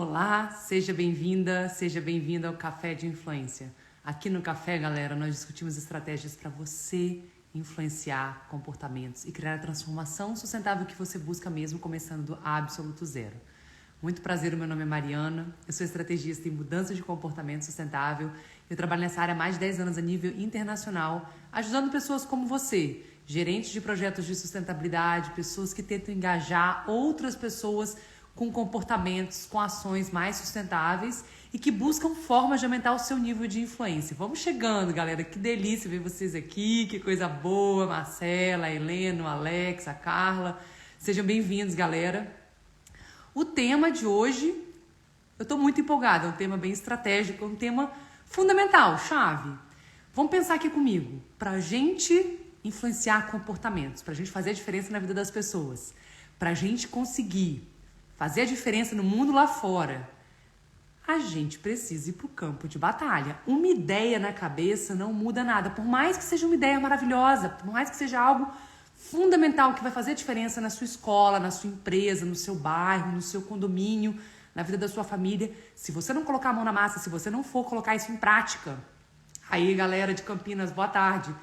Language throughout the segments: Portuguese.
Olá, seja bem-vinda, seja bem-vindo ao Café de Influência. Aqui no Café, galera, nós discutimos estratégias para você influenciar comportamentos e criar a transformação sustentável que você busca mesmo, começando do absoluto zero. Muito prazer, o meu nome é Mariana, eu sou estrategista em mudança de comportamento sustentável. Eu trabalho nessa área há mais de 10 anos a nível internacional, ajudando pessoas como você, gerentes de projetos de sustentabilidade, pessoas que tentam engajar outras pessoas com comportamentos, com ações mais sustentáveis e que buscam formas de aumentar o seu nível de influência. Vamos chegando, galera. Que delícia ver vocês aqui, que coisa boa. Marcela, a Helena, o Alex, a Carla. Sejam bem-vindos, galera. O tema de hoje, eu estou muito empolgada, é um tema bem estratégico, é um tema fundamental, chave. Vamos pensar aqui comigo, para a gente influenciar comportamentos, para a gente fazer a diferença na vida das pessoas, para a gente conseguir fazer a diferença no mundo lá fora, a gente precisa ir para o campo de batalha. Uma ideia na cabeça não muda nada, por mais que seja uma ideia maravilhosa, por mais que seja algo fundamental que vai fazer a diferença na sua escola, na sua empresa, no seu bairro, no seu condomínio, na vida da sua família. Se você não colocar a mão na massa, se você não for colocar isso em prática, aí galera de Campinas, boa tarde,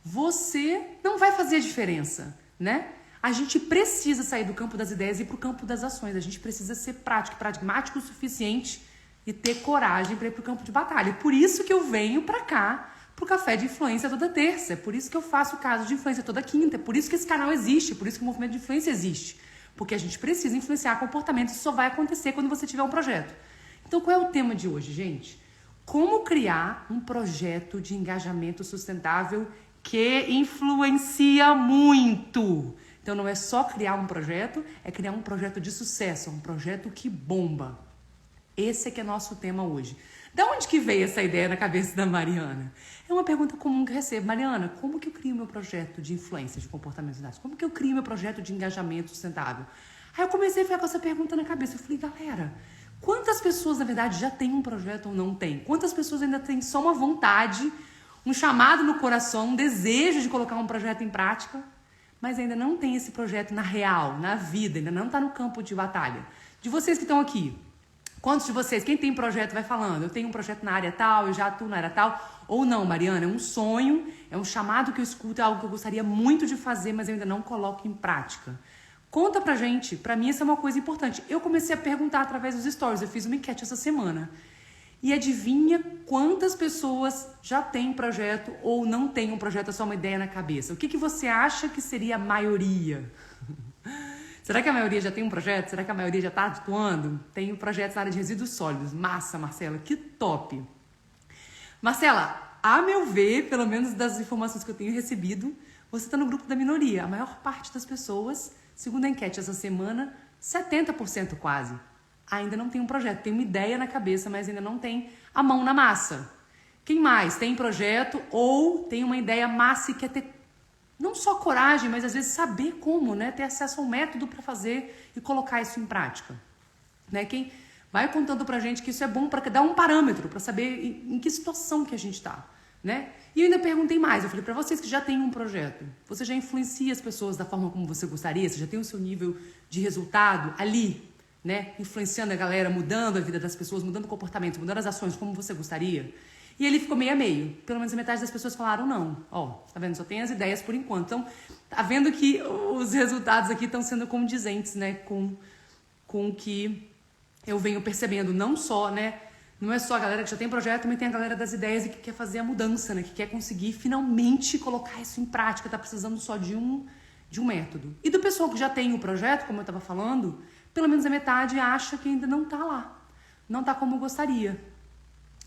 você não vai fazer a diferença, né? A gente precisa sair do campo das ideias e ir para o campo das ações. A gente precisa ser prático, pragmático o suficiente e ter coragem para ir para o campo de batalha. Por isso que eu venho para cá, pro Café de Influência toda terça. É por isso que eu faço o caso de influência toda quinta. É por isso que esse canal existe. É por isso que o movimento de influência existe. Porque a gente precisa influenciar comportamentos. Isso só vai acontecer quando você tiver um projeto. Então, qual é o tema de hoje, gente? Como criar um projeto de engajamento sustentável que influencia muito. Então, não é só criar um projeto, é criar um projeto de sucesso, um projeto que bomba. Esse é que é nosso tema hoje. Da onde que veio essa ideia na cabeça da Mariana? É uma pergunta comum que eu recebo. Mariana, como que eu crio meu projeto de influência de comportamentos sustentáveis? Como que eu crio meu projeto de engajamento sustentável? Aí eu comecei a ficar com essa pergunta na cabeça. Eu falei, galera, quantas pessoas, na verdade, já têm um projeto ou não têm? Quantas pessoas ainda têm só uma vontade, um chamado no coração, um desejo de colocar um projeto em prática, mas ainda não tem esse projeto na real, na vida, ainda não está no campo de batalha? De vocês que estão aqui, quantos de vocês, quem tem projeto vai falando, eu tenho um projeto na área tal, eu já atuo na área tal, ou não, Mariana, é um sonho, é um chamado que eu escuto, é algo que eu gostaria muito de fazer, mas eu ainda não coloco em prática. Conta pra gente, pra mim isso é uma coisa importante. Eu comecei a perguntar através dos stories, eu fiz uma enquete essa semana. E adivinha quantas pessoas já têm projeto ou não têm um projeto, é só uma ideia na cabeça? O que você acha que seria a maioria? Será que a maioria já tem um projeto? Será que a maioria já está atuando? Tenho projetos na área de resíduos sólidos. Massa, Marcela, que top! Marcela, a meu ver, pelo menos das informações que eu tenho recebido, você está no grupo da minoria. A maior parte das pessoas, segundo a enquete essa semana, 70% quase, ainda não tem um projeto. Tem uma ideia na cabeça, mas ainda não tem a mão na massa. Quem mais tem projeto ou tem uma ideia massa e quer ter não só coragem, mas às vezes saber como, né? Ter acesso ao método para fazer e colocar isso em prática. Né? Quem vai contando pra gente que isso é bom para dar um parâmetro, para saber em que situação que a gente está. Né? E eu ainda perguntei mais, eu falei para vocês que já têm um projeto, você já influencia as pessoas da forma como você gostaria, você já tem o seu nível de resultado ali, né? Influenciando a galera, mudando a vida das pessoas, mudando o comportamento, mudando as ações como você gostaria. E ele ficou meio a meio. Pelo menos a metade das pessoas falaram não. Ó, tá vendo? Só tem as ideias por enquanto. Então, tá vendo que os resultados aqui estão sendo condizentes, né? Com o que eu venho percebendo. Não só, né? Não é só a galera que já tem projeto, também tem a galera das ideias e que quer fazer a mudança, né? Que quer conseguir finalmente colocar isso em prática. Tá precisando só de um método. E do pessoal que já tem o projeto, como eu tava falando, pelo menos a metade acha que ainda não tá lá. Não tá como gostaria.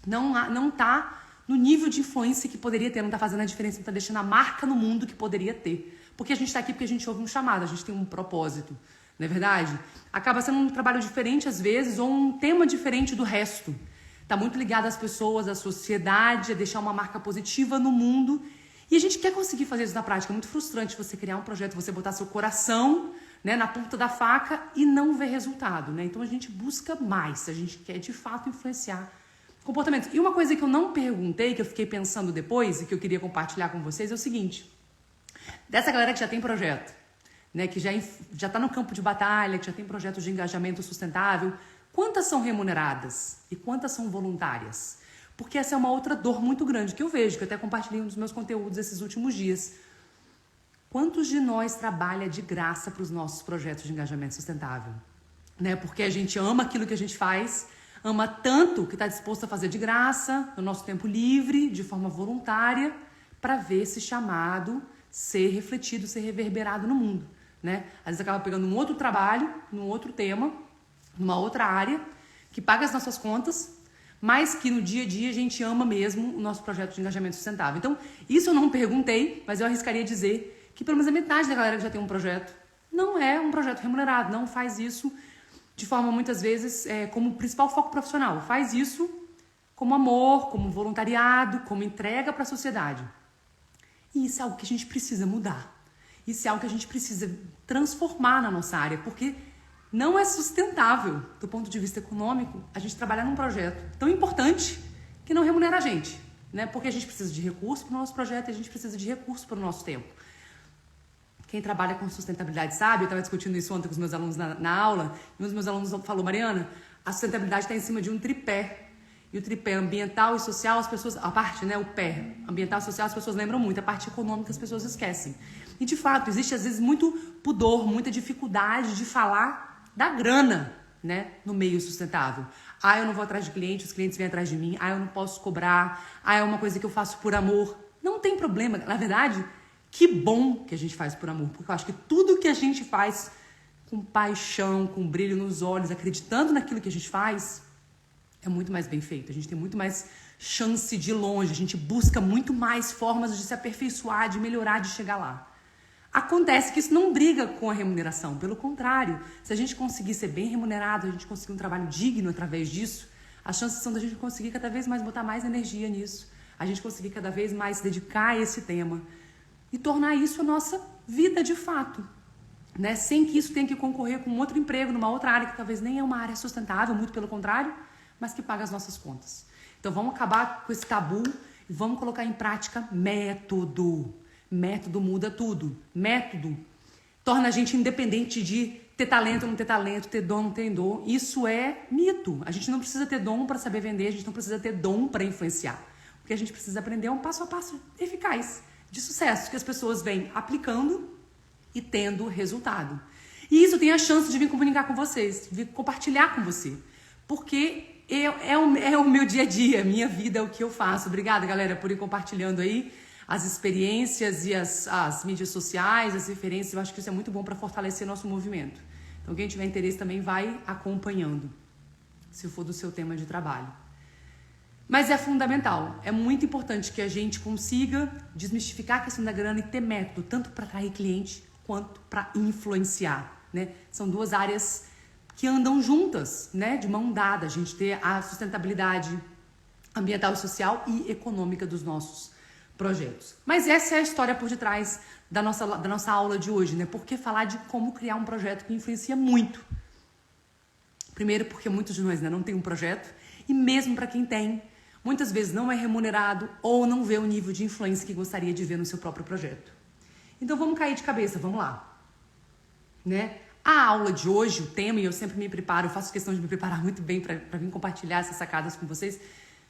Não tá no nível de influência que poderia ter, não tá fazendo a diferença, não tá deixando a marca no mundo que poderia ter. Porque a gente tá aqui porque a gente ouve um chamado, a gente tem um propósito, não é verdade? Acaba sendo um trabalho diferente às vezes, ou um tema diferente do resto. Tá muito ligado às pessoas, à sociedade, a deixar uma marca positiva no mundo. E a gente quer conseguir fazer isso na prática. É muito frustrante você criar um projeto, você botar seu coração, né, na ponta da faca e não ver resultado, né? Então a gente busca mais, a gente quer de fato influenciar comportamentos. E uma coisa que eu não perguntei, que eu fiquei pensando depois e que eu queria compartilhar com vocês é o seguinte. Dessa galera que já tem projeto, né, que já está no campo de batalha, que já tem projetos de engajamento sustentável, quantas são remuneradas e quantas são voluntárias? Porque essa é uma outra dor muito grande que eu vejo, que eu até compartilhei um dos meus conteúdos esses últimos dias. Quantos de nós trabalha de graça para os nossos projetos de engajamento sustentável? Né? Porque a gente ama aquilo que a gente faz, ama tanto que está disposto a fazer de graça, no nosso tempo livre, de forma voluntária, para ver esse chamado ser refletido, ser reverberado no mundo. Né? Às vezes acaba pegando um outro trabalho, num outro tema, numa outra área, que paga as nossas contas, mas que no dia a dia a gente ama mesmo o nosso projeto de engajamento sustentável. Então, isso eu não perguntei, mas eu arriscaria dizer que pelo menos a metade da galera que já tem um projeto não é um projeto remunerado, não faz isso de forma muitas vezes como principal foco profissional, faz isso como amor, como voluntariado, como entrega para a sociedade. E isso é algo que a gente precisa mudar, isso é algo que a gente precisa transformar na nossa área, porque não é sustentável do ponto de vista econômico a gente trabalhar num projeto tão importante que não remunera a gente, né? Porque a gente precisa de recurso para o nosso projeto e a gente precisa de recurso para o nosso tempo. Quem trabalha com sustentabilidade sabe, eu estava discutindo isso ontem com os meus alunos na aula, e um dos meus alunos falou, Mariana, a sustentabilidade está em cima de um tripé. E o tripé ambiental e social, as pessoas, a parte, né, o pé ambiental e social, as pessoas lembram muito, a parte econômica as pessoas esquecem. E de fato, existe às vezes muito pudor, muita dificuldade de falar da grana, né, no meio sustentável. Ah, eu não vou atrás de cliente, os clientes vêm atrás de mim. Ah, eu não posso cobrar. Ah, é uma coisa que eu faço por amor. Não tem problema, na verdade. Que bom que a gente faz por amor, porque eu acho que tudo que a gente faz com paixão, com brilho nos olhos, acreditando naquilo que a gente faz, é muito mais bem feito. A gente tem muito mais chance de ir longe, a gente busca muito mais formas de se aperfeiçoar, de melhorar, de chegar lá. Acontece que isso não briga com a remuneração, pelo contrário, se a gente conseguir ser bem remunerado, a gente conseguir um trabalho digno através disso, as chances são da gente conseguir cada vez mais botar mais energia nisso, a gente conseguir cada vez mais se dedicar a esse tema, e tornar isso a nossa vida de fato, né? Sem que isso tenha que concorrer com outro emprego, numa outra área que talvez nem é uma área sustentável, muito pelo contrário, mas que paga as nossas contas. Então vamos acabar com esse tabu e vamos colocar em prática método. Método muda tudo. Método torna a gente independente de ter talento ou não ter talento, ter dom ou não ter dom. Isso é mito. A gente não precisa ter dom para saber vender, a gente não precisa ter dom para influenciar. O que a gente precisa aprender é um passo a passo eficaz, de sucesso, que as pessoas vêm aplicando e tendo resultado. E isso tem a chance de vir comunicar com vocês, de vir compartilhar com você. Porque é o meu dia a dia, a minha vida, é o que eu faço. Obrigada, galera, por ir compartilhando aí as experiências e as mídias sociais, as referências. Eu acho que isso é muito bom para fortalecer nosso movimento. Então, quem tiver interesse também vai acompanhando, se for do seu tema de trabalho. Mas é fundamental, é muito importante que a gente consiga desmistificar a questão da grana e ter método, tanto para atrair cliente quanto para influenciar, né? São duas áreas que andam juntas, né? De mão dada, a gente ter a sustentabilidade ambiental, social e econômica dos nossos projetos. Mas essa é a história por detrás da nossa aula de hoje, né? Por que falar de como criar um projeto que influencia muito? Primeiro, porque muitos de nós ainda não têm um projeto, e mesmo para quem tem, muitas vezes não é remunerado ou não vê o nível de influência que gostaria de ver no seu próprio projeto. Então vamos cair de cabeça, vamos lá. Né? A aula de hoje, o tema, e eu sempre me preparo, eu faço questão de me preparar muito bem para vir compartilhar essas sacadas com vocês,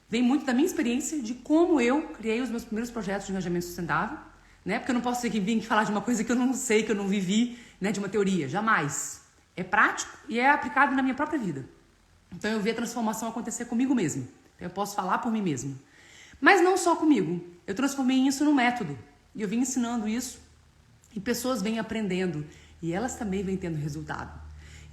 vem muito da minha experiência de como eu criei os meus primeiros projetos de engajamento sustentável, né? Porque eu não posso vir aqui falar de uma coisa que eu não sei, que eu não vivi, né? De uma teoria, jamais. É prático e é aplicado na minha própria vida. Então eu vi a transformação acontecer comigo mesmo. Eu posso falar por mim mesmo. Mas não só comigo. Eu transformei isso num método. E eu vim ensinando isso. E pessoas vêm aprendendo. E elas também vêm tendo resultado.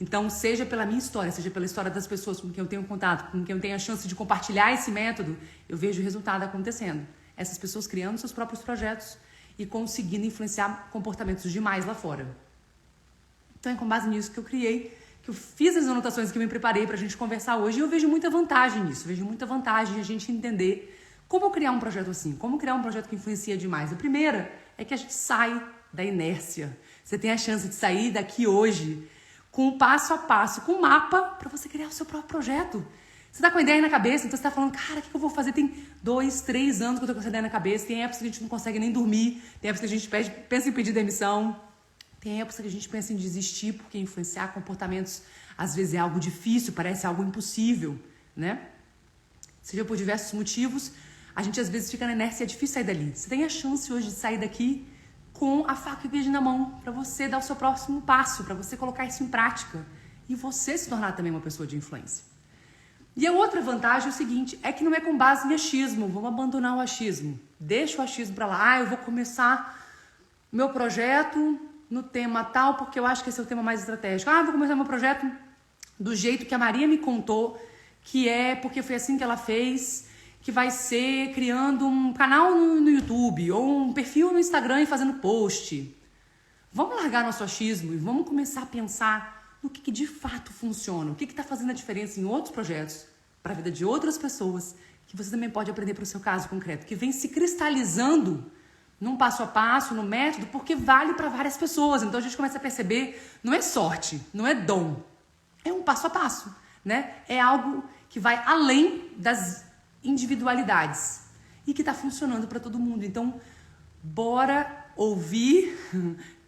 Então, seja pela minha história, seja pela história das pessoas com quem eu tenho contato, com quem eu tenho a chance de compartilhar esse método, eu vejo o resultado acontecendo. Essas pessoas criando seus próprios projetos e conseguindo influenciar comportamentos demais lá fora. Então, é com base nisso que eu criei, que eu fiz as anotações que eu me preparei para a gente conversar hoje, e eu vejo muita vantagem nisso, vejo muita vantagem a gente entender como criar um projeto assim, como criar um projeto que influencia demais. A primeira é que a gente sai da inércia. Você tem a chance de sair daqui hoje com um passo a passo, com um mapa para você criar o seu próprio projeto. Você tá com a ideia na cabeça, então você tá falando, cara, o que eu vou fazer? Tem 2, 3 anos que eu tô com essa ideia na cabeça, tem épocas que a gente não consegue nem dormir, tem épocas que a gente pensa em pedir demissão, tem épocas que a gente pensa em desistir porque influenciar comportamentos às vezes é algo difícil, parece algo impossível, né? Seja por diversos motivos, a gente às vezes fica na inércia e é difícil sair dali. Você tem a chance hoje de sair daqui com a faca e o queijo na mão, para você dar o seu próximo passo, para você colocar isso em prática e você se tornar também uma pessoa de influência. E a outra vantagem é o seguinte, é que não é com base em achismo, vamos abandonar o achismo. Deixa o achismo para lá, eu vou começar meu projeto no tema tal, porque eu acho que esse é o tema mais estratégico. Eu vou começar meu projeto do jeito que a Maria me contou, que é porque foi assim que ela fez, que vai ser criando um canal no YouTube ou um perfil no Instagram e fazendo post. Vamos largar nosso achismo e vamos começar a pensar no que de fato funciona, o que está fazendo a diferença em outros projetos, para a vida de outras pessoas, que você também pode aprender para o seu caso concreto, que vem se cristalizando num passo a passo, no método, porque vale para várias pessoas. Então a gente começa a perceber, não é sorte, não é dom, é um passo a passo, né? É algo que vai além das individualidades e que está funcionando para todo mundo. Então, bora ouvir,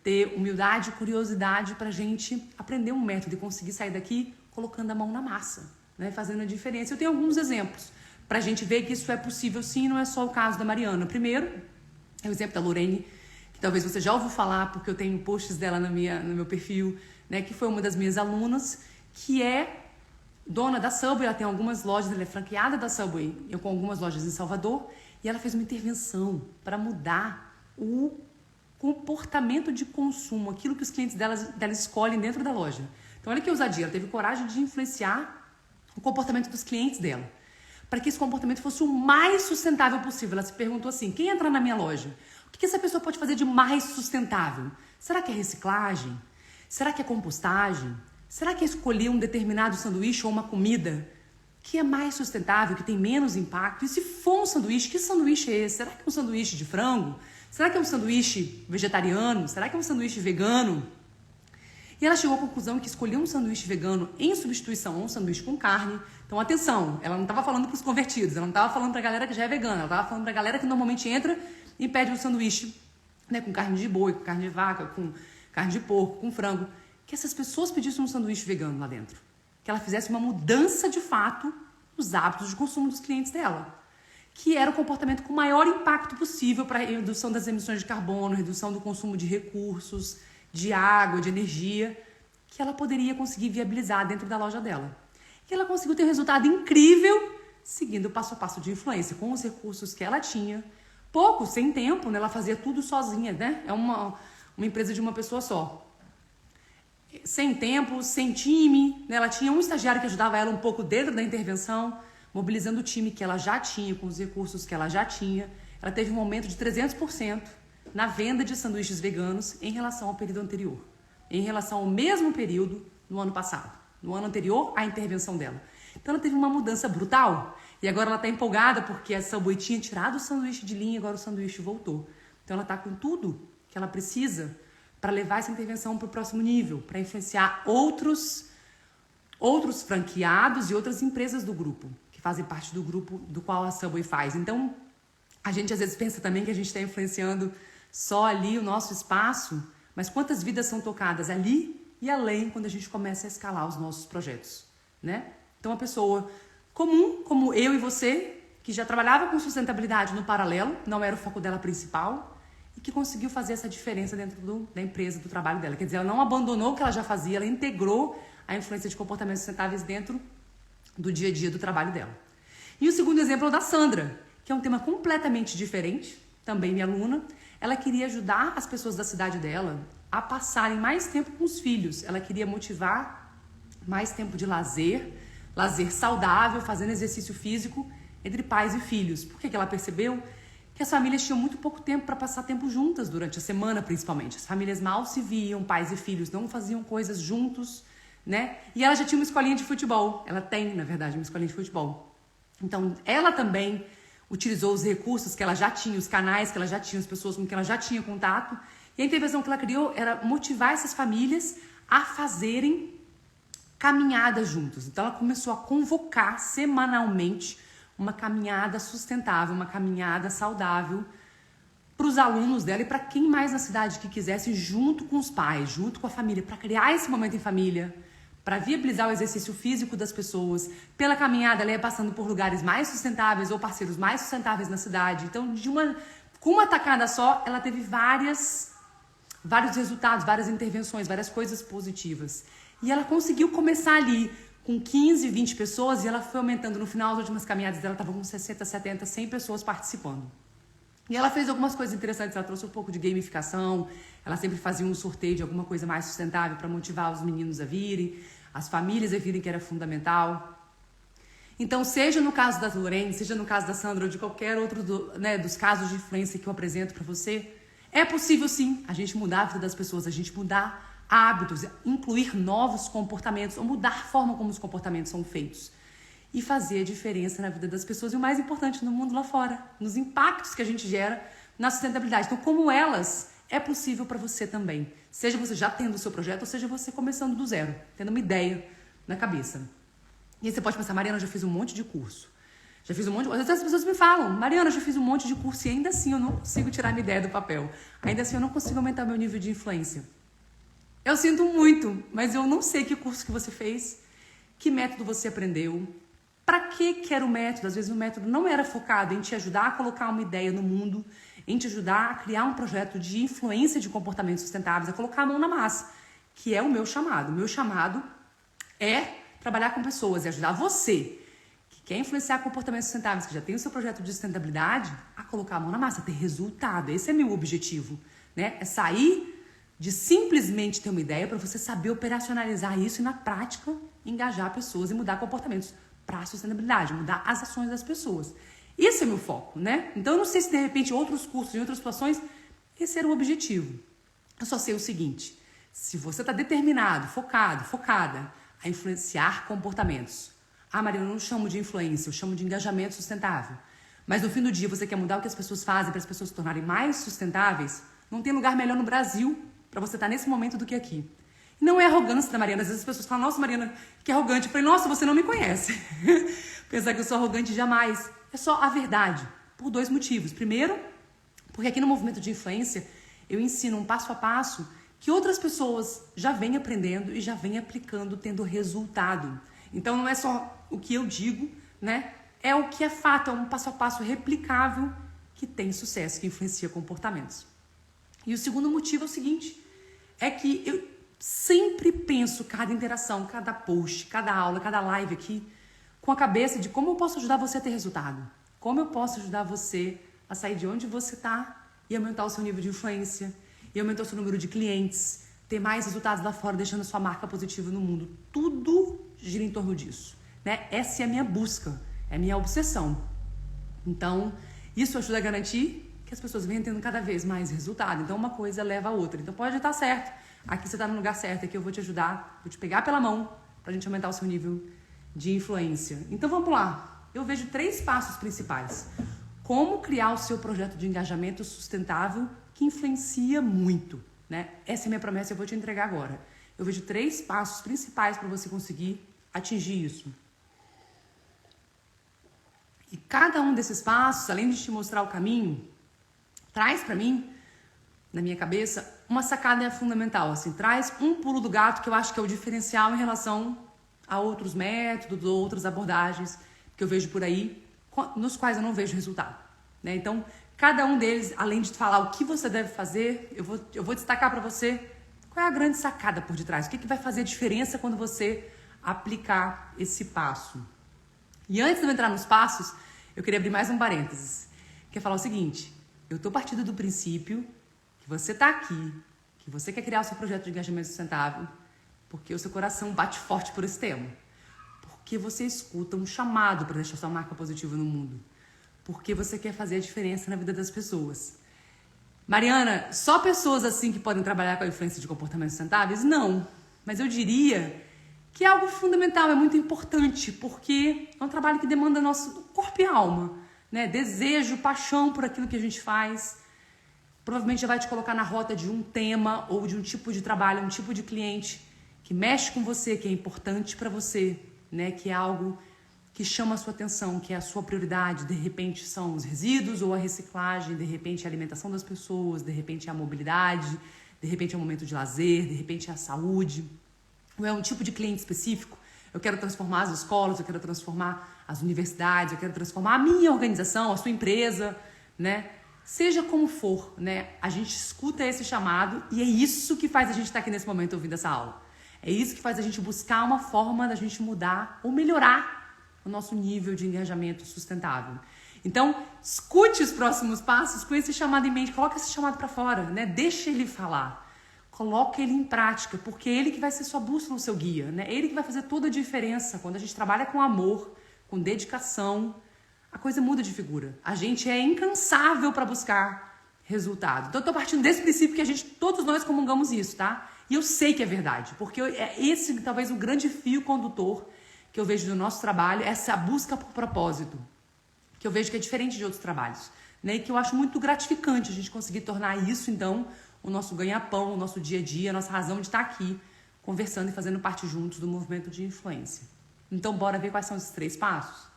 ter humildade e curiosidade para a gente aprender um método e conseguir sair daqui colocando a mão na massa, né? Fazendo a diferença. Eu tenho alguns exemplos para a gente ver que isso é possível sim, não é só o caso da Mariana. Primeiro, é o exemplo da Lorene, que talvez você já ouviu falar, porque eu tenho posts dela no meu perfil, né? Que foi uma das minhas alunas, que é dona da Subway. Ela tem algumas lojas, ela é franqueada da Subway, eu com algumas lojas em Salvador, e ela fez uma intervenção para mudar o comportamento de consumo, aquilo que os clientes dela escolhem dentro da loja. Então olha que ousadia, ela teve coragem de influenciar o comportamento dos clientes dela, para que esse comportamento fosse o mais sustentável possível. Ela se perguntou assim, quem entrar na minha loja, o que essa pessoa pode fazer de mais sustentável? Será que é reciclagem? Será que é compostagem? Será que é escolher um determinado sanduíche ou uma comida que é mais sustentável, que tem menos impacto? E se for um sanduíche, que sanduíche é esse? Será que é um sanduíche de frango? Será que é um sanduíche vegetariano? Será que é um sanduíche vegano? E ela chegou à conclusão que escolher um sanduíche vegano em substituição a um sanduíche com carne. Então, atenção, ela não estava falando para os convertidos, ela não estava falando para a galera que já é vegana, ela estava falando para a galera que normalmente entra e pede um sanduíche, né, com carne de boi, com carne de vaca, com carne de porco, com frango. Que essas pessoas pedissem um sanduíche vegano lá dentro. Que ela fizesse uma mudança de fato nos hábitos de consumo dos clientes dela. Que era o comportamento com o maior impacto possível para a redução das emissões de carbono, redução do consumo de recursos, de água, de energia, que ela poderia conseguir viabilizar dentro da loja dela. E ela conseguiu ter um resultado incrível, seguindo o passo a passo de influência, com os recursos que ela tinha. Pouco, sem tempo, né? Ela fazia tudo sozinha, né? É uma empresa de uma pessoa só. Sem tempo, sem time, né? Ela tinha um estagiário que ajudava ela um pouco dentro da intervenção, mobilizando o time que ela já tinha, com os recursos que ela já tinha. Ela teve um aumento de 300% na venda de sanduíches veganos em relação ao período anterior, em relação ao mesmo período no ano passado, no ano anterior à intervenção dela. Então ela teve uma mudança brutal e agora ela está empolgada porque a Subway tinha tirado o sanduíche de linha e agora o sanduíche voltou. Então ela está com tudo que ela precisa para levar essa intervenção para o próximo nível, para influenciar outros franqueados e outras empresas do grupo, que fazem parte do grupo do qual a Subway faz. Então, a gente às vezes pensa também que a gente está influenciando só ali o nosso espaço, mas quantas vidas são tocadas ali e além quando a gente começa a escalar os nossos projetos, né? Então, uma pessoa comum, como eu e você, que já trabalhava com sustentabilidade no paralelo, não era o foco dela principal, e que conseguiu fazer essa diferença dentro da empresa, do trabalho dela. Quer dizer, ela não abandonou o que ela já fazia, ela integrou a influência de comportamentos sustentáveis dentro do dia a dia do trabalho dela. E o segundo exemplo é o da Sandra, que é um tema completamente diferente, também minha aluna. Ela queria ajudar as pessoas da cidade dela a passarem mais tempo com os filhos. Ela queria motivar mais tempo de lazer saudável, fazendo exercício físico entre pais e filhos. Por que ela percebeu? Que as famílias tinham muito pouco tempo para passar tempo juntas durante a semana, principalmente. As famílias mal se viam, pais e filhos não faziam coisas juntos, né? E ela já tinha uma escolinha de futebol. Ela tem, na verdade, uma escolinha de futebol. Então, ela também utilizou os recursos que ela já tinha, os canais que ela já tinha, as pessoas com quem ela já tinha contato. E a intervenção que ela criou era motivar essas famílias a fazerem caminhadas juntos. Então, ela começou a convocar semanalmente uma caminhada sustentável, uma caminhada saudável para os alunos dela e para quem mais na cidade que quisesse, junto com os pais, junto com a família, para criar esse momento em família, para viabilizar o exercício físico das pessoas. Pela caminhada, ela ia passando por lugares mais sustentáveis ou parceiros mais sustentáveis na cidade. Então, com uma tacada só, ela teve vários resultados, várias intervenções, várias coisas positivas. E ela conseguiu começar ali com 15, 20 pessoas e ela foi aumentando. No final, as últimas caminhadas dela estavam com 60, 70, 100 pessoas participando. E ela fez algumas coisas interessantes, ela trouxe um pouco de gamificação, ela sempre fazia um sorteio de alguma coisa mais sustentável para motivar os meninos a virem, as famílias a virem, que era fundamental. Então, seja no caso da Lorene, seja no caso da Sandra ou de qualquer outro dos casos de influência que eu apresento para você, é possível sim a gente mudar a vida das pessoas, a gente mudar hábitos, incluir novos comportamentos ou mudar a forma como os comportamentos são feitos. E fazer a diferença na vida das pessoas e o mais importante, no mundo lá fora, nos impactos que a gente gera na sustentabilidade. Então, como elas, é possível para você também. Seja você já tendo o seu projeto, ou seja você começando do zero, tendo uma ideia na cabeça. E aí você pode pensar, Mariana, eu já fiz um monte de curso. Já fiz um monte de... Às vezes as pessoas me falam, Mariana, eu já fiz um monte de curso e ainda assim eu não consigo tirar minha ideia do papel. Ainda assim eu não consigo aumentar meu nível de influência. Eu sinto muito, mas eu não sei que curso que você fez, que método você aprendeu, para que era o método. Às vezes o método não era focado em te ajudar a colocar uma ideia no mundo, em te ajudar a criar um projeto de influência de comportamentos sustentáveis, a colocar a mão na massa, que é o meu chamado. O meu chamado é trabalhar com pessoas e ajudar você, que quer influenciar comportamentos sustentáveis, que já tem o seu projeto de sustentabilidade, a colocar a mão na massa, a ter resultado. Esse é meu objetivo, né? É sair de simplesmente ter uma ideia para você saber operacionalizar isso e na prática engajar pessoas e mudar comportamentos para a sustentabilidade, mudar as ações das pessoas. Esse é meu foco, né? Então eu não sei se de repente outros cursos, em outras situações, esse era o objetivo. Eu só sei o seguinte: se você está determinado, focado, focada a influenciar comportamentos. Ah, Maria, eu não chamo de influência, eu chamo de engajamento sustentável. Mas no fim do dia você quer mudar o que as pessoas fazem para as pessoas se tornarem mais sustentáveis, não tem lugar melhor no Brasil para você estar nesse momento do que aqui. Não é arrogância da Mariana. Às vezes as pessoas falam, nossa, Mariana, que arrogante. Eu falei, nossa, você não me conhece. Pensar que eu sou arrogante jamais. É só a verdade, por 2 motivos. Primeiro, porque aqui no movimento de influência, eu ensino um passo a passo que outras pessoas já vêm aprendendo e já vêm aplicando, tendo resultado. Então não é só o que eu digo, né? É o que é fato, é um passo a passo replicável que tem sucesso, que influencia comportamentos. E o segundo motivo é o seguinte, é que eu sempre penso cada interação, cada post, cada aula, cada live aqui, com a cabeça de como eu posso ajudar você a ter resultado. Como eu posso ajudar você a sair de onde você está e aumentar o seu nível de influência, e aumentar o seu número de clientes, ter mais resultados lá fora, deixando a sua marca positiva no mundo. Tudo gira em torno disso, né? Essa é a minha busca, é a minha obsessão. Então, isso ajuda a garantir que as pessoas venham tendo cada vez mais resultado. Então, uma coisa leva a outra. Então, pode estar certo. Aqui você está no lugar certo, aqui eu vou te ajudar, vou te pegar pela mão para a gente aumentar o seu nível de influência. Então, vamos lá. Eu vejo 3 passos principais. Como criar o seu projeto de engajamento sustentável que influencia muito, né? Essa é a minha promessa e eu vou te entregar agora. Eu vejo 3 passos principais para você conseguir atingir isso. E cada um desses passos, além de te mostrar o caminho, traz para mim, na minha cabeça, uma sacada fundamental. Assim, traz um pulo do gato que eu acho que é o diferencial em relação a outros métodos, outras abordagens que eu vejo por aí, nos quais eu não vejo resultado, né? Então, cada um deles, além de falar o que você deve fazer, eu vou destacar para você qual é a grande sacada por detrás, o que vai fazer a diferença quando você aplicar esse passo. E antes de eu entrar nos passos, eu queria abrir mais um parênteses, que é falar o seguinte: eu estou partindo do princípio que você está aqui, que você quer criar o seu projeto de engajamento sustentável, porque o seu coração bate forte por esse tema, porque você escuta um chamado para deixar sua marca positiva no mundo, porque você quer fazer a diferença na vida das pessoas. Mariana, só pessoas assim que podem trabalhar com a influência de comportamentos sustentáveis? Não, mas eu diria que é algo fundamental, é muito importante, porque é um trabalho que demanda nosso corpo e alma, né? Desejo, paixão por aquilo que a gente faz. Provavelmente já vai te colocar na rota de um tema ou de um tipo de trabalho, um tipo de cliente que mexe com você, que é importante para você, né? Que é algo que chama a sua atenção, que é a sua prioridade. De repente são os resíduos ou a reciclagem, de repente é a alimentação das pessoas, de repente é a mobilidade, de repente é o momento de lazer, de repente é a saúde. ou é um tipo de cliente específico. Eu quero transformar as escolas, eu quero transformar as universidades, eu quero transformar a minha organização, a sua empresa, né? Seja como for, né? A gente escuta esse chamado e é isso que faz a gente estar aqui nesse momento ouvindo essa aula. É isso que faz a gente buscar uma forma da gente mudar ou melhorar o nosso nível de engajamento sustentável. Então, escute os próximos passos com esse chamado em mente, coloca esse chamado para fora, né? Deixa ele falar. Coloque ele em prática, porque é ele que vai ser sua bússola, o seu guia, né? É ele que vai fazer toda a diferença. Quando a gente trabalha com amor, com dedicação, a coisa muda de figura. A gente é incansável para buscar resultado. Então, eu tô partindo desse princípio que todos nós comungamos isso, tá? E eu sei que é verdade, porque é esse talvez o grande fio condutor que eu vejo no nosso trabalho, essa busca por propósito, que eu vejo que é diferente de outros trabalhos, né? E que eu acho muito gratificante a gente conseguir tornar isso, então, o nosso ganha-pão, o nosso dia a dia, a nossa razão de estar aqui conversando e fazendo parte juntos do movimento de influência. Então, bora ver quais são esses 3 passos?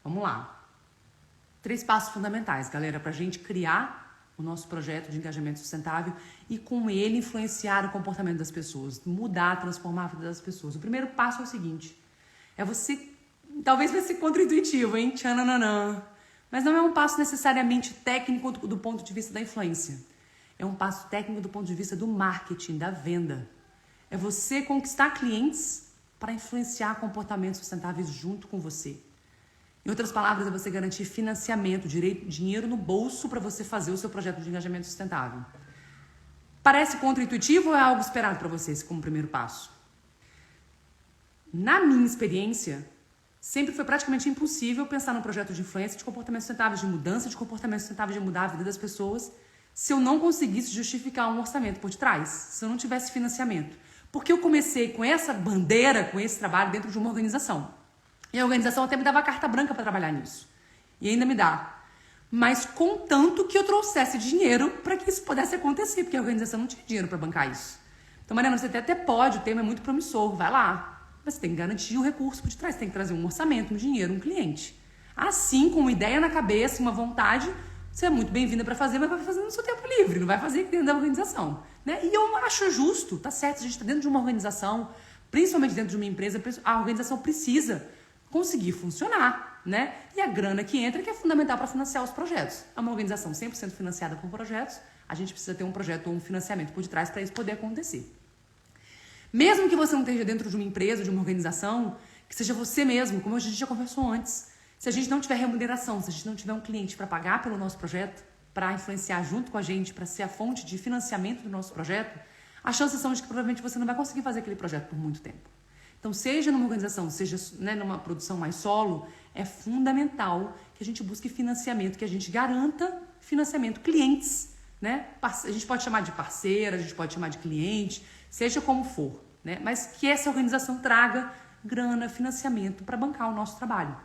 Vamos lá. 3 passos fundamentais, galera, para a gente criar o nosso projeto de engajamento sustentável e com ele influenciar o comportamento das pessoas, mudar, transformar a vida das pessoas. O primeiro passo é o seguinte, é você, talvez vai ser contra-intuitivo, hein? Tchananã. Mas não é um passo necessariamente técnico do ponto de vista da influência. É um passo técnico do ponto de vista do marketing, da venda. É você conquistar clientes para influenciar comportamentos sustentáveis junto com você. Em outras palavras, é você garantir financiamento, dinheiro no bolso para você fazer o seu projeto de engajamento sustentável. Parece contra-intuitivo ou é algo esperado para vocês como primeiro passo? Na minha experiência, sempre foi praticamente impossível pensar num projeto de influência de comportamentos sustentáveis, de mudança de comportamentos sustentáveis, de mudar a vida das pessoas, se eu não conseguisse justificar um orçamento por detrás, se eu não tivesse financiamento. Porque eu comecei com essa bandeira, com esse trabalho dentro de uma organização. E a organização até me dava carta branca para trabalhar nisso. E ainda me dá. Mas contanto que eu trouxesse dinheiro para que isso pudesse acontecer, porque a organização não tinha dinheiro para bancar isso. Então, Mariana, você até pode, o tema é muito promissor, vai lá. Mas você tem que garantir o recurso por detrás, você tem que trazer um orçamento, um dinheiro, um cliente. Assim, com uma ideia na cabeça, uma vontade, você é muito bem-vinda para fazer, mas vai fazer no seu tempo livre, não vai fazer dentro da organização. Né? E eu acho justo, tá certo, a gente está dentro de uma organização, principalmente dentro de uma empresa, a organização precisa conseguir funcionar, né? E a grana que entra que é fundamental para financiar os projetos. É uma organização 100% financiada por projetos, a gente precisa ter um projeto ou um financiamento por detrás para isso poder acontecer. Mesmo que você não esteja dentro de uma empresa, de uma organização, que seja você mesmo, como a gente já conversou antes, se a gente não tiver remuneração, se a gente não tiver um cliente para pagar pelo nosso projeto, para influenciar junto com a gente, para ser a fonte de financiamento do nosso projeto, as chances são de que provavelmente você não vai conseguir fazer aquele projeto por muito tempo. Então, seja numa organização, seja, né, numa produção mais solo, é fundamental que a gente busque financiamento, que a gente garanta financiamento, clientes, né? A gente pode chamar de parceira, a gente pode chamar de cliente, seja como for, né? Mas que essa organização traga grana, financiamento para bancar o nosso trabalho.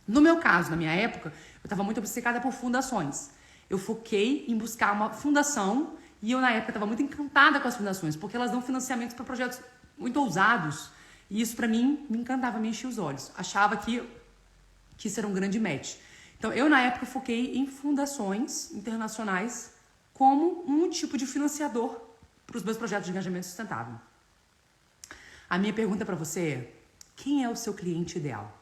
No meu caso, na minha época, eu estava muito obcecada por fundações. Eu foquei em buscar uma fundação e eu, na época, estava muito encantada com as fundações, porque elas dão financiamentos para projetos muito ousados. E isso, para mim, me encantava, me enchia os olhos. Achava que isso era um grande match. Então, eu, na época, foquei em fundações internacionais como um tipo de financiador para os meus projetos de engajamento sustentável. A minha pergunta para você é: quem é o seu cliente ideal?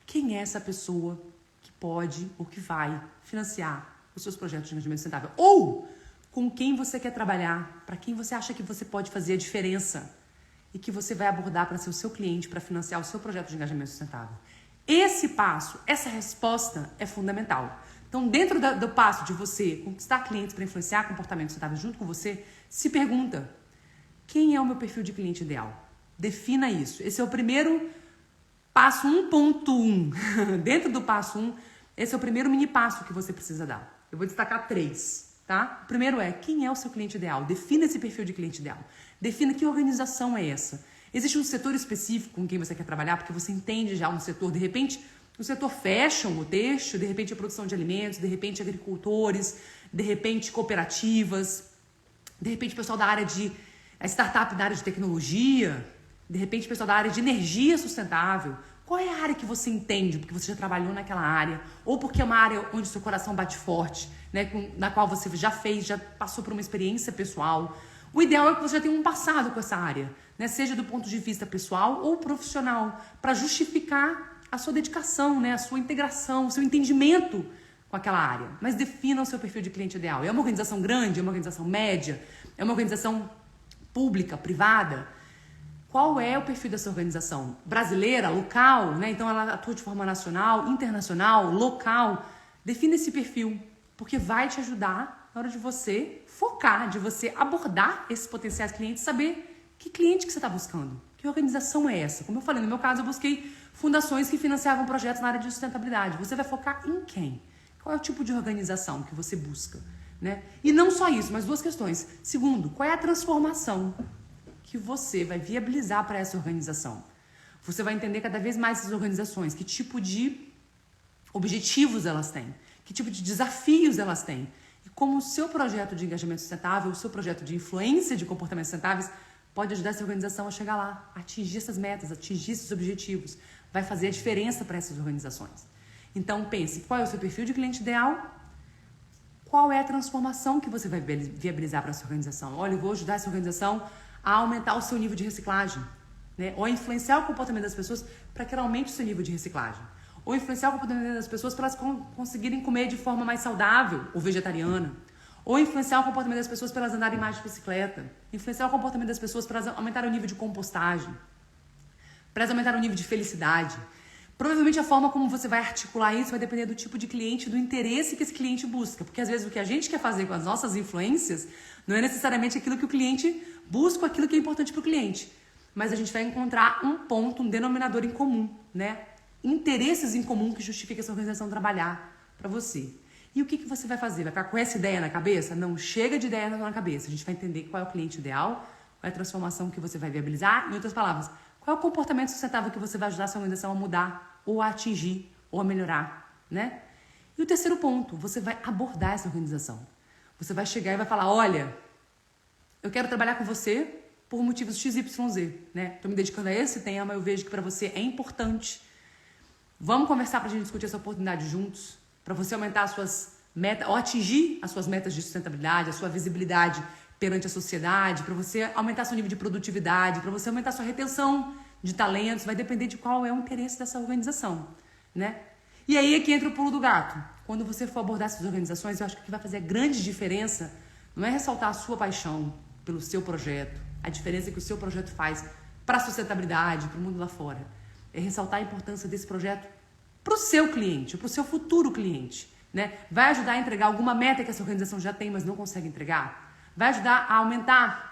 Quem é essa pessoa que pode ou que vai financiar os seus projetos de engajamento sustentável? Ou com quem você quer trabalhar, para quem você acha que você pode fazer a diferença e que você vai abordar para ser o seu cliente, para financiar o seu projeto de engajamento sustentável. Esse passo, essa resposta é fundamental. Então, dentro do passo de você conquistar clientes para influenciar comportamentos sustentáveis junto com você, se pergunta: quem é o meu perfil de cliente ideal? Defina isso. Esse é o primeiro passo 1.1. Dentro do passo 1, esse é o primeiro mini passo que você precisa dar. Eu vou destacar 3. Tá? O primeiro é: quem é o seu cliente ideal? Defina esse perfil de cliente ideal. Defina que organização é essa. Existe um setor específico com quem você quer trabalhar, porque você entende já um setor, de repente, o setor fashion, o têxtil, de repente a produção de alimentos, de repente agricultores, de repente cooperativas, de repente pessoal da área de startup, da área de tecnologia, de repente pessoal da área de energia sustentável. Qual é a área que você entende, porque você já trabalhou naquela área, ou porque é uma área onde seu coração bate forte, né, na qual você já passou por uma experiência pessoal, O ideal é que você já tenha um passado com essa área, né? Seja do ponto de vista pessoal ou profissional, para justificar a sua dedicação, né? A sua integração, o seu entendimento com aquela área. Mas defina o seu perfil de cliente ideal. É uma organização grande? É uma organização média? É uma organização pública, privada? Qual é o perfil dessa organização? Brasileira, local, né? Então ela atua de forma nacional, internacional, local. Defina esse perfil, porque vai te ajudar na hora de você focar, de você abordar esses potenciais clientes, saber que cliente que você está buscando, que organização é essa. Como eu falei, no meu caso eu busquei fundações que financiavam projetos na área de sustentabilidade. Você vai focar em quem? Qual é o tipo de organização que você busca, né? E não só isso, mas duas questões. Segundo, qual é a transformação que você vai viabilizar para essa organização? Você vai entender cada vez mais essas organizações, que tipo de objetivos elas têm, que tipo de desafios elas têm, e como o seu projeto de engajamento sustentável, o seu projeto de influência de comportamentos sustentáveis pode ajudar essa organização a chegar lá, a atingir essas metas, a atingir esses objetivos. Vai fazer a diferença para essas organizações. Então pense, qual é o seu perfil de cliente ideal? Qual é a transformação que você vai viabilizar para essa organização? Olha, eu vou ajudar essa organização a aumentar o seu nível de reciclagem, né? Ou a influenciar o comportamento das pessoas para que ela aumente o seu nível de reciclagem. Ou influenciar o comportamento das pessoas para elas conseguirem comer de forma mais saudável ou vegetariana. Ou influenciar o comportamento das pessoas para elas andarem mais de bicicleta. Influenciar o comportamento das pessoas para elas aumentarem o nível de compostagem. Para elas aumentarem o nível de felicidade. Provavelmente a forma como você vai articular isso vai depender do tipo de cliente, do interesse que esse cliente busca. Porque às vezes o que a gente quer fazer com as nossas influências não é necessariamente aquilo que o cliente busca, aquilo que é importante para o cliente. Mas a gente vai encontrar um ponto, um denominador em comum, né? Interesses em comum que justifica essa organização trabalhar para você. E o que você vai fazer? Vai ficar com essa ideia na cabeça? Não, chega de ideia na cabeça. A gente vai entender qual é o cliente ideal, qual é a transformação que você vai viabilizar. Em outras palavras, qual é o comportamento sustentável que você vai ajudar a sua organização a mudar, ou a atingir, ou a melhorar, né? E o terceiro ponto, você vai abordar essa organização. Você vai chegar e vai falar, olha, eu quero trabalhar com você por motivos XYZ, né? Estou me dedicando a esse tema, eu vejo que para você é importante. Vamos conversar para a gente discutir essa oportunidade juntos, para você aumentar as suas metas, ou atingir as suas metas de sustentabilidade, a sua visibilidade perante a sociedade, para você aumentar seu nível de produtividade, para você aumentar sua retenção de talentos, vai depender de qual é o interesse dessa organização, né? E aí é que entra o pulo do gato. Quando você for abordar essas organizações, eu acho que o que vai fazer a grande diferença não é ressaltar a sua paixão pelo seu projeto, a diferença que o seu projeto faz para a sustentabilidade, para o mundo lá fora. É ressaltar a importância desse projeto para o seu cliente, para o seu futuro cliente, né? Vai ajudar a entregar alguma meta que essa organização já tem, mas não consegue entregar? Vai ajudar a aumentar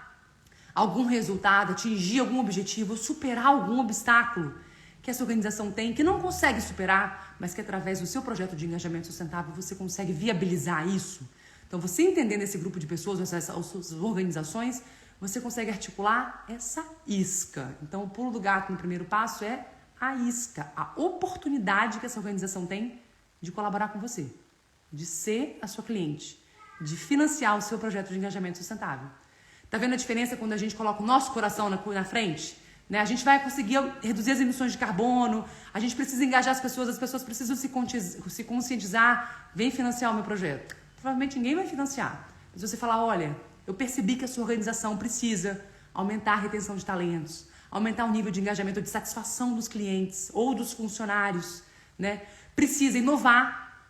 algum resultado, atingir algum objetivo, superar algum obstáculo que essa organização tem, que não consegue superar, mas que através do seu projeto de engajamento sustentável você consegue viabilizar isso? Então, você entendendo esse grupo de pessoas, essas organizações, você consegue articular essa isca. Então, o pulo do gato no primeiro passo é a isca, a oportunidade que essa organização tem de colaborar com você, de ser a sua cliente, de financiar o seu projeto de engajamento sustentável. Tá vendo a diferença quando a gente coloca o nosso coração na frente? Né? A gente vai conseguir reduzir as emissões de carbono, a gente precisa engajar as pessoas precisam se conscientizar, vem financiar o meu projeto. Provavelmente ninguém vai financiar. Mas você falar, olha, eu percebi que a sua organização precisa aumentar a retenção de talentos, aumentar o nível de engajamento, de satisfação dos clientes ou dos funcionários, né? Precisa inovar,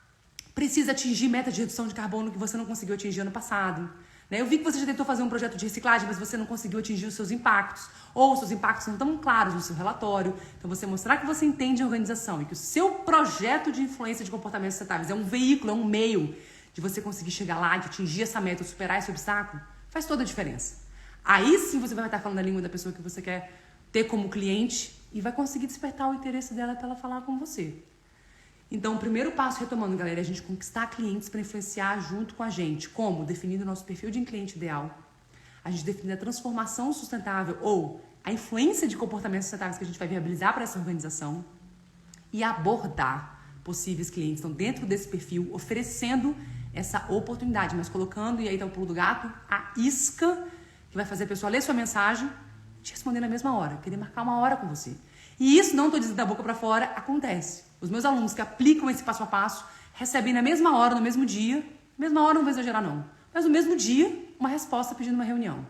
precisa atingir metas de redução de carbono que você não conseguiu atingir ano passado. Né? Eu vi que você já tentou fazer um projeto de reciclagem, mas você não conseguiu atingir os seus impactos, ou os seus impactos não estão claros no seu relatório. Então, você mostrar que você entende a organização e que o seu projeto de influência de comportamentos sustentáveis é um veículo, é um meio de você conseguir chegar lá, de atingir essa meta, superar esse obstáculo, faz toda a diferença. Aí sim você vai estar falando a língua da pessoa que você quer ter como cliente e vai conseguir despertar o interesse dela para ela falar com você. Então, o primeiro passo, retomando, galera, é a gente conquistar clientes para influenciar junto com a gente. Como? Definindo o nosso perfil de cliente ideal. A gente define a transformação sustentável ou a influência de comportamentos sustentáveis que a gente vai viabilizar para essa organização e abordar possíveis clientes. Então, dentro desse perfil, oferecendo essa oportunidade, mas colocando, e aí tá o pulo do gato, a isca que vai fazer a pessoa ler sua mensagem e te responder na mesma hora, querer marcar uma hora com você. E isso, não estou dizendo da boca para fora, acontece. Os meus alunos que aplicam esse passo a passo recebem na mesma hora, no mesmo dia, mesma hora não vou exagerar não, mas no mesmo dia, uma resposta pedindo uma reunião.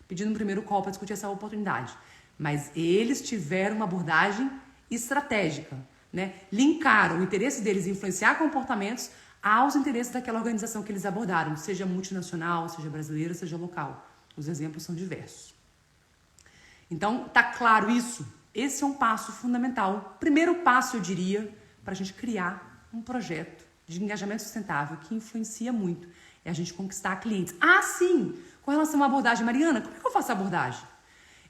pedindo um primeiro call para discutir essa oportunidade. Mas eles tiveram uma abordagem estratégica, né? Linkaram o interesse deles em influenciar comportamentos aos interesses daquela organização que eles abordaram, seja multinacional, seja brasileira, seja local. Os exemplos são diversos. Então, tá claro isso? Esse é um passo fundamental. Primeiro passo, eu diria, para a gente criar um projeto de engajamento sustentável que influencia muito. É a gente conquistar clientes. Ah, sim! Com relação à abordagem, Mariana, como é que eu faço a abordagem?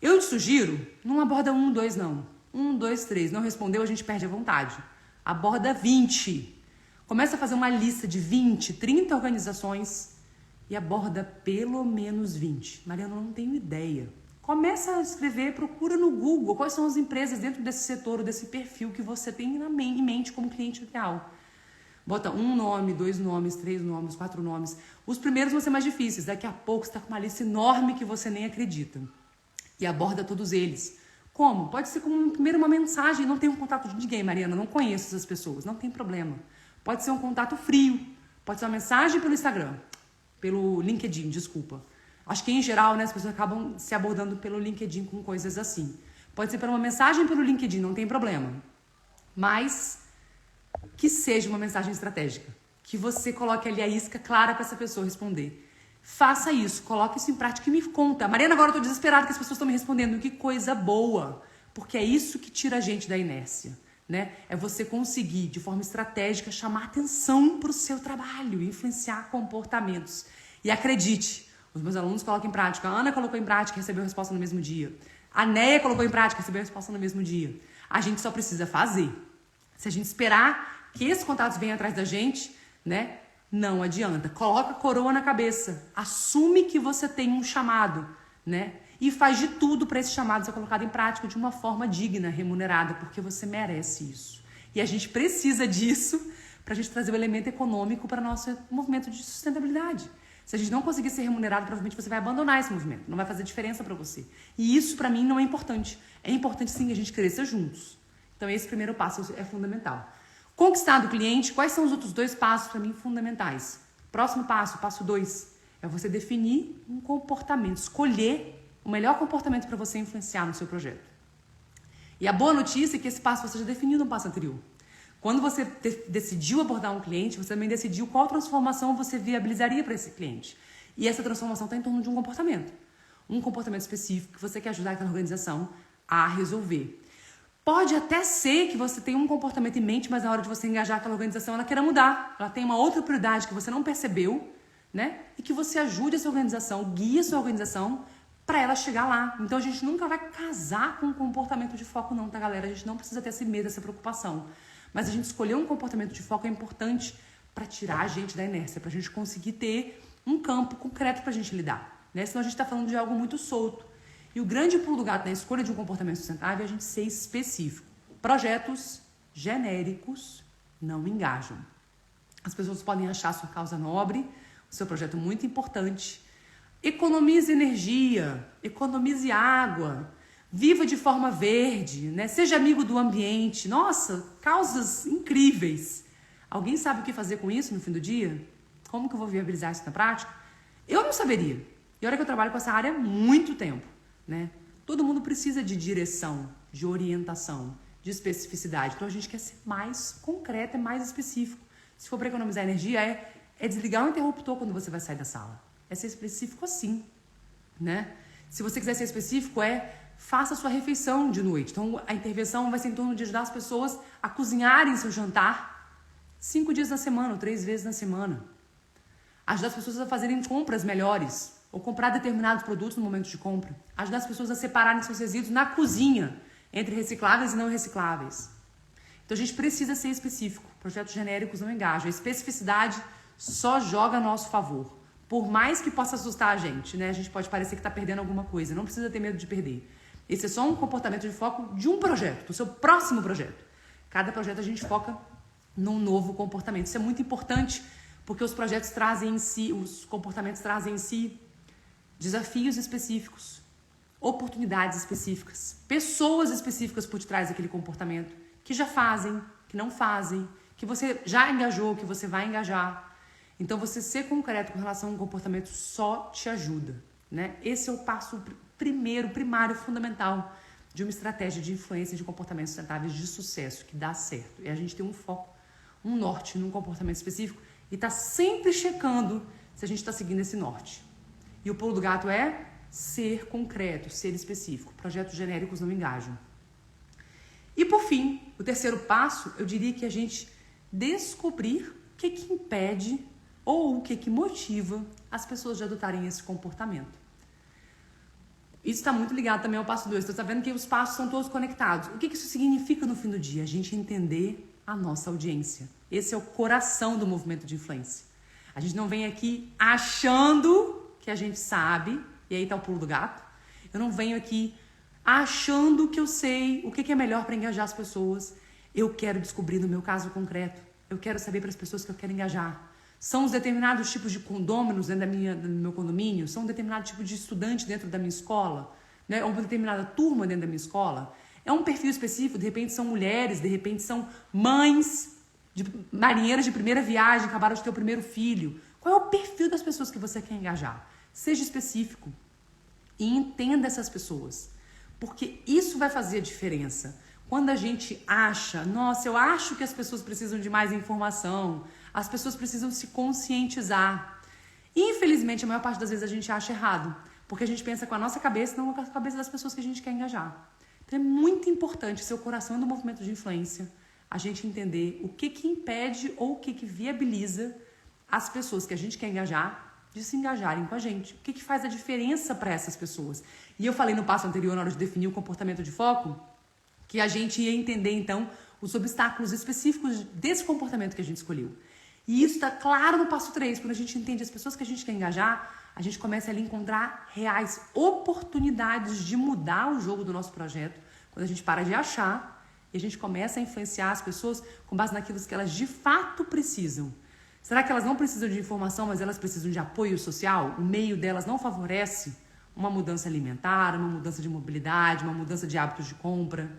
Eu te sugiro, não aborda 1, 2, não. 1, 2, 3. Não respondeu, a gente perde a vontade. Aborda 20. Começa a fazer uma lista de 20, 30 organizações e aborda pelo menos 20. Mariana, eu não tenho ideia. Começa a escrever, procura no Google quais são as empresas dentro desse setor, desse perfil que você tem em mente como cliente ideal. Bota 1 nome, 2 nomes, 3 nomes, 4 nomes. Os primeiros vão ser mais difíceis. Daqui a pouco você está com uma lista enorme que você nem acredita. E aborda todos eles. Como? Pode ser como primeiro uma mensagem. Não tenho contato de ninguém, Mariana. Não conheço essas pessoas. Não tem problema. Pode ser um contato frio. Pode ser uma mensagem pelo Instagram. Pelo LinkedIn, desculpa. Acho que em geral, né, as pessoas acabam se abordando pelo LinkedIn com coisas assim. Pode ser por uma mensagem pelo LinkedIn, não tem problema. Mas que seja uma mensagem estratégica. Que você coloque ali a isca clara para essa pessoa responder. Faça isso, coloque isso em prática e me conta. Mariana, agora eu tô desesperada que as pessoas estão me respondendo. Que coisa boa. Porque é isso que tira a gente da inércia, né? É você conseguir, de forma estratégica, chamar atenção para o seu trabalho, influenciar comportamentos. E acredite, os meus alunos colocam em prática. A Ana colocou em prática e recebeu a resposta no mesmo dia. A Neia colocou em prática e recebeu a resposta no mesmo dia. A gente só precisa fazer. Se a gente esperar que esses contatos venham atrás da gente, né? Não adianta. Coloca a coroa na cabeça. Assume que você tem um chamado, né? E faz de tudo para esse chamado ser colocado em prática de uma forma digna, remunerada, porque você merece isso. E a gente precisa disso para a gente trazer o elemento econômico para o nosso movimento de sustentabilidade. Se a gente não conseguir ser remunerado, provavelmente você vai abandonar esse movimento. Não vai fazer diferença para você. E isso, para mim, não é importante. É importante, sim, que a gente cresça juntos. Então, esse primeiro passo é fundamental. Conquistado o cliente, quais são os outros 2 passos, para mim, fundamentais? Próximo passo, passo 2, é você definir um comportamento, escolher o melhor comportamento para você influenciar no seu projeto. E a boa notícia é que esse passo você já definiu no passo anterior. Quando você decidiu abordar um cliente, você também decidiu qual transformação você viabilizaria para esse cliente. E essa transformação está em torno de um comportamento específico que você quer ajudar aquela organização a resolver. Pode até ser que você tenha um comportamento em mente, mas na hora de você engajar aquela organização, ela queira mudar. Ela tem uma outra prioridade que você não percebeu, né? E que você ajude essa organização, guie a sua organização para ela chegar lá. Então a gente nunca vai casar com um comportamento de foco não, tá, galera? A gente não precisa ter esse medo, essa preocupação. Mas a gente escolher um comportamento de foco é importante para tirar a gente da inércia, para a gente conseguir ter um campo concreto para a gente lidar, né? Senão a gente está falando de algo muito solto. E o grande pulo do gato na escolha de um comportamento sustentável é a gente ser específico. Projetos genéricos não engajam. As pessoas podem achar a sua causa nobre, o seu projeto muito importante. Economize energia, economize água, viva de forma verde, né? Seja amigo do ambiente. Nossa, causas incríveis. Alguém sabe o que fazer com isso no fim do dia? Como que eu vou viabilizar isso na prática? Eu não saberia. E olha que eu trabalho com essa área há muito tempo, né? Todo mundo precisa de direção, de orientação, de especificidade. Então a gente quer ser mais concreto e mais específico. Se for para economizar energia, é desligar o interruptor quando você vai sair da sala. É ser específico assim, né? Se você quiser ser específico, faça a sua refeição de noite. Então, a intervenção vai ser em torno de ajudar as pessoas a cozinharem seu jantar 5 dias na semana, ou 3 vezes na semana. Ajudar as pessoas a fazerem compras melhores, ou comprar determinados produtos no momento de compra. Ajudar as pessoas a separarem seus resíduos na cozinha, entre recicláveis e não recicláveis. Então, a gente precisa ser específico. Projetos genéricos não engajam. A especificidade só joga a nosso favor. Por mais que possa assustar a gente, né? A gente pode parecer que está perdendo alguma coisa. Não precisa ter medo de perder. Esse é só um comportamento de foco de um projeto, do seu próximo projeto. Cada projeto a gente foca num novo comportamento. Isso é muito importante, porque os projetos trazem em si, os comportamentos trazem em si desafios específicos, oportunidades específicas, pessoas específicas por detrás daquele comportamento, que já fazem, que não fazem, que você já engajou, que você vai engajar. Então, você ser concreto com relação a um comportamento só te ajuda. né? Esse é o passo primário, fundamental de uma estratégia de influência de comportamentos sustentáveis de sucesso, que dá certo. E a gente tem um foco, um norte num comportamento específico e está sempre checando se a gente está seguindo esse norte. E o pulo do gato é ser concreto, ser específico. Projetos genéricos não engajam. E por fim, o terceiro passo, eu diria que a gente descobrir o que impede ou o que motiva as pessoas de adotarem esse comportamento. Isso está muito ligado também ao passo 2. Você está vendo que os passos são todos conectados. O que isso significa no fim do dia? A gente entender a nossa audiência. Esse é o coração do movimento de influência. A gente não vem aqui achando que a gente sabe, e aí está o pulo do gato. Eu não venho aqui achando que eu sei o que é melhor para engajar as pessoas. Eu quero descobrir no meu caso concreto. Eu quero saber para as pessoas que eu quero engajar. São os determinados tipos de condôminos dentro do meu condomínio? São um determinado tipo de estudante dentro da minha escola? Né? Ou uma determinada turma dentro da minha escola? É um perfil específico? De repente são mulheres, de repente são mães de marinheiras de primeira viagem, acabaram de ter o primeiro filho. Qual é o perfil das pessoas que você quer engajar? Seja específico e entenda essas pessoas. Porque isso vai fazer a diferença. Quando a gente acha, nossa, eu acho que as pessoas precisam de mais informação, as pessoas precisam se conscientizar. Infelizmente, a maior parte das vezes a gente acha errado, porque a gente pensa com a nossa cabeça, não com a cabeça das pessoas que a gente quer engajar. Então é muito importante ser o coração do movimento de influência, a gente entender o que impede ou o que viabiliza as pessoas que a gente quer engajar de se engajarem com a gente. O que faz a diferença para essas pessoas? E eu falei no passo anterior, na hora de definir o comportamento de foco, que a gente ia entender, então, os obstáculos específicos desse comportamento que a gente escolheu. E isso está claro no passo 3. Quando a gente entende as pessoas que a gente quer engajar, a gente começa ali a encontrar reais oportunidades de mudar o jogo do nosso projeto. Quando a gente para de achar e a gente começa a influenciar as pessoas com base naquilo que elas de fato precisam. Será que elas não precisam de informação, mas elas precisam de apoio social? O meio delas não favorece uma mudança alimentar, uma mudança de mobilidade, uma mudança de hábitos de compra?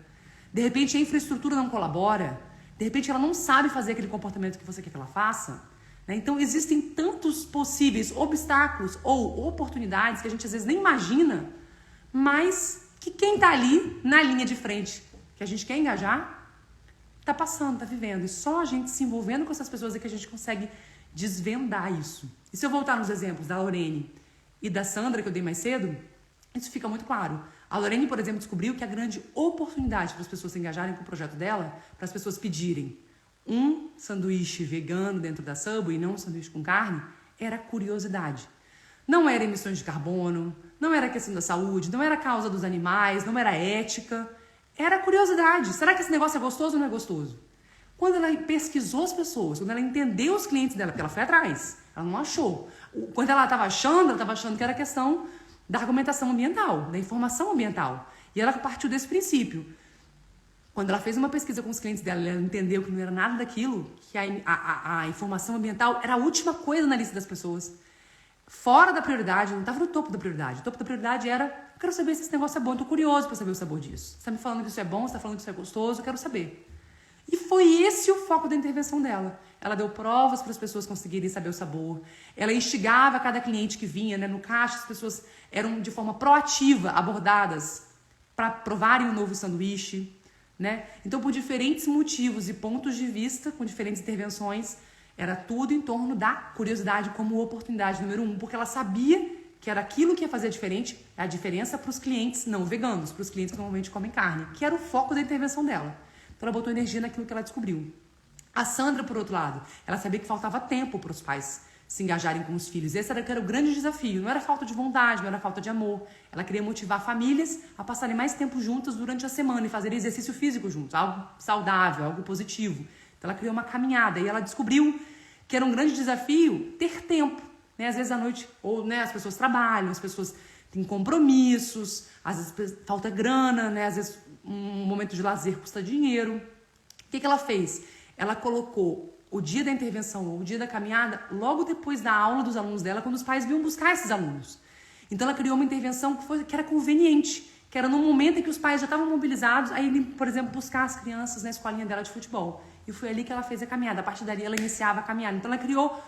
De repente a infraestrutura não colabora, de repente ela não sabe fazer aquele comportamento que você quer que ela faça, né? Então existem tantos possíveis obstáculos ou oportunidades que a gente às vezes nem imagina, mas que quem está ali na linha de frente, que a gente quer engajar, está passando, está vivendo. E só a gente se envolvendo com essas pessoas é que a gente consegue desvendar isso. E se eu voltar nos exemplos da Lorene e da Sandra que eu dei mais cedo, isso fica muito claro. A Lorene, por exemplo, descobriu que a grande oportunidade para as pessoas se engajarem com o projeto dela, para as pessoas pedirem um sanduíche vegano dentro da Subway e não um sanduíche com carne, era curiosidade. Não era emissões de carbono, não era questão da saúde, não era causa dos animais, não era ética, era curiosidade. Será que esse negócio é gostoso ou não é gostoso? Quando ela pesquisou as pessoas, quando ela entendeu os clientes dela, porque ela foi atrás, ela não achou. Quando ela estava achando que era questão da argumentação ambiental, da informação ambiental. E ela partiu desse princípio. Quando ela fez uma pesquisa com os clientes dela, ela entendeu que não era nada daquilo, que a informação ambiental era a última coisa na lista das pessoas. Fora da prioridade, não estava no topo da prioridade. O topo da prioridade era, eu quero saber se esse negócio é bom, eu tô curioso para saber o sabor disso. Você está me falando que isso é bom, você está falando que isso é gostoso, eu quero saber. E foi esse o foco da intervenção dela. Ela deu provas para as pessoas conseguirem saber o sabor. Ela instigava cada cliente que vinha, né, no caixa, as pessoas eram de forma proativa abordadas para provarem um novo sanduíche, né? Então, por diferentes motivos e pontos de vista, com diferentes intervenções, era tudo em torno da curiosidade como oportunidade número 1, porque ela sabia que era aquilo que ia fazer a diferença para os clientes não veganos, para os clientes que normalmente comem carne, que era o foco da intervenção dela. Então, ela botou energia naquilo que ela descobriu. A Sandra, por outro lado, ela sabia que faltava tempo para os pais se engajarem com os filhos. Esse era o grande desafio. Não era falta de vontade, não era falta de amor. Ela queria motivar famílias a passarem mais tempo juntas durante a semana e fazerem exercício físico juntos, algo saudável, algo positivo. Então, ela criou uma caminhada e ela descobriu que era um grande desafio ter tempo. Né? Às vezes à noite, ou, né, as pessoas trabalham, as pessoas têm compromissos, às vezes falta grana, né? Às vezes um momento de lazer custa dinheiro. O que ela fez? Ela colocou o dia da intervenção ou o dia da caminhada logo depois da aula dos alunos dela, quando os pais vinham buscar esses alunos. Então ela criou uma intervenção que era conveniente, que era no momento em que os pais já estavam mobilizados, aí, por exemplo, buscar as crianças na escolinha dela de futebol. E foi ali que ela fez a caminhada. A partir dali ela iniciava a caminhada. Então ela criou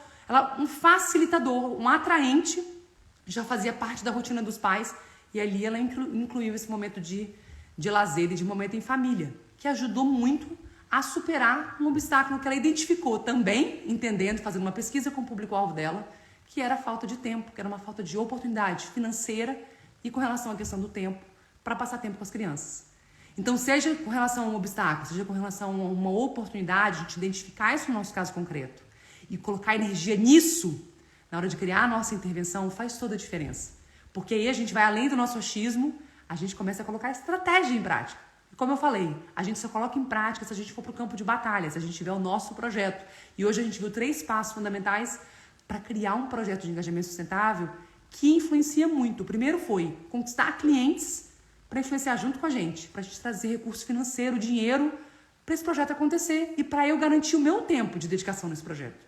um facilitador, um atraente já fazia parte da rotina dos pais e ali ela incluiu esse momento de lazer e de momento em família, que ajudou muito a superar um obstáculo que ela identificou também, entendendo, fazendo uma pesquisa com o público-alvo dela, que era a falta de tempo, que era uma falta de oportunidade financeira e com relação à questão do tempo para passar tempo com as crianças. Então, seja com relação a um obstáculo, seja com relação a uma oportunidade, a gente identificar isso no nosso caso concreto e colocar energia nisso, na hora de criar a nossa intervenção, faz toda a diferença. Porque aí a gente vai além do nosso achismo, a gente começa a colocar estratégia em prática. E como eu falei, a gente só coloca em prática se a gente for para o campo de batalha, se a gente tiver o nosso projeto. E hoje a gente viu 3 passos fundamentais para criar um projeto de engajamento sustentável que influencia muito. O primeiro foi conquistar clientes para influenciar junto com a gente trazer recurso financeiro, dinheiro para esse projeto acontecer e para eu garantir o meu tempo de dedicação nesse projeto.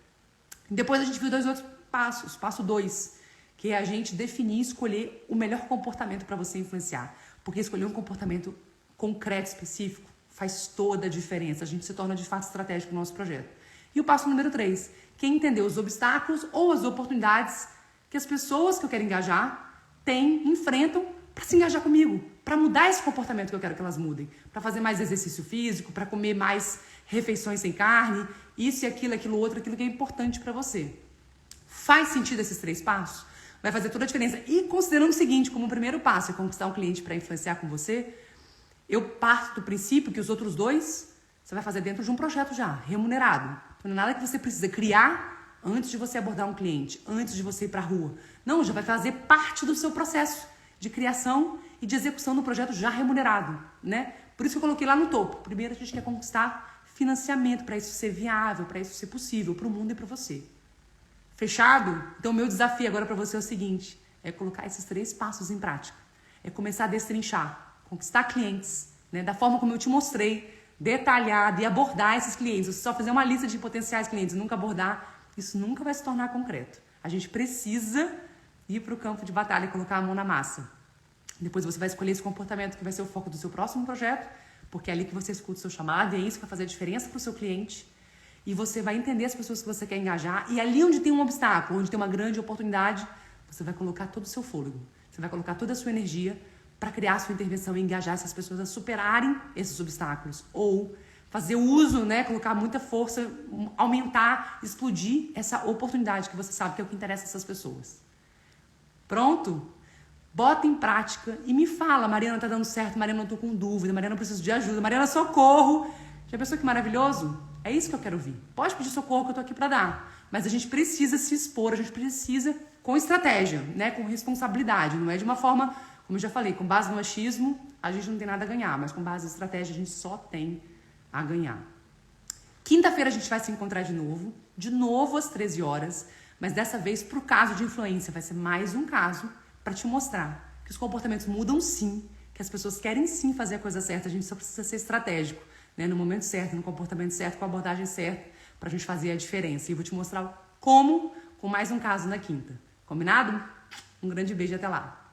Depois a gente viu 2 outros passos. Passo 2, que é a gente definir e escolher o melhor comportamento para você influenciar. Porque escolher um comportamento concreto, específico, faz toda a diferença. A gente se torna de fato estratégico no nosso projeto. E o passo número 3, que é entender os obstáculos ou as oportunidades que as pessoas que eu quero engajar enfrentam para se engajar comigo, para mudar esse comportamento que eu quero que elas mudem, para fazer mais exercício físico, para comer mais refeições sem carne, isso e aquilo outro, aquilo que é importante para você. Faz sentido esses 3 passos? Vai fazer toda a diferença. E considerando o seguinte, como o primeiro passo é conquistar um cliente para influenciar com você, eu parto do princípio que os outros 2 você vai fazer dentro de um projeto já, remunerado. Então, não é nada que você precisa criar antes de você abordar um cliente, antes de você ir para a rua. Não, já vai fazer parte do seu processo de criação e de execução do projeto já remunerado, né? Por isso que eu coloquei lá no topo. Primeiro a gente quer conquistar financiamento para isso ser viável, para isso ser possível, para o mundo e para você. Fechado? Então o meu desafio agora para você é o seguinte, é colocar esses 3 passos em prática. É começar a destrinchar, conquistar clientes, né? Da forma como eu te mostrei, detalhado e abordar esses clientes. Se você só fizer uma lista de potenciais clientes e nunca abordar, isso nunca vai se tornar concreto. A gente precisa ir para o campo de batalha e colocar a mão na massa. Depois você vai escolher esse comportamento que vai ser o foco do seu próximo projeto, porque é ali que você escuta o seu chamado e é isso que vai fazer a diferença para o seu cliente. E você vai entender as pessoas que você quer engajar. E ali onde tem um obstáculo, onde tem uma grande oportunidade, você vai colocar todo o seu fôlego. Você vai colocar toda a sua energia para criar a sua intervenção e engajar essas pessoas a superarem esses obstáculos. Ou fazer uso, né, colocar muita força, aumentar, explodir essa oportunidade que você sabe que é o que interessa a essas pessoas. Pronto? Bota em prática e me fala, Mariana, tá dando certo, Mariana, eu tô com dúvida, Mariana, eu preciso de ajuda, Mariana, socorro. Já pensou que maravilhoso? É isso que eu quero ouvir. Pode pedir socorro que eu tô aqui para dar, mas a gente precisa se expor, a gente precisa com estratégia, né, com responsabilidade, não é de uma forma, como eu já falei, com base no achismo, a gente não tem nada a ganhar, mas com base na estratégia a gente só tem a ganhar. Quinta-feira a gente vai se encontrar de novo às 13 horas, mas dessa vez pro caso de influência, vai ser mais um caso para te mostrar que os comportamentos mudam sim, que as pessoas querem sim fazer a coisa certa, a gente só precisa ser estratégico, né? No momento certo, no comportamento certo, com a abordagem certa, para a gente fazer a diferença. E eu vou te mostrar como, com mais um caso na quinta. Combinado? Um grande beijo e até lá.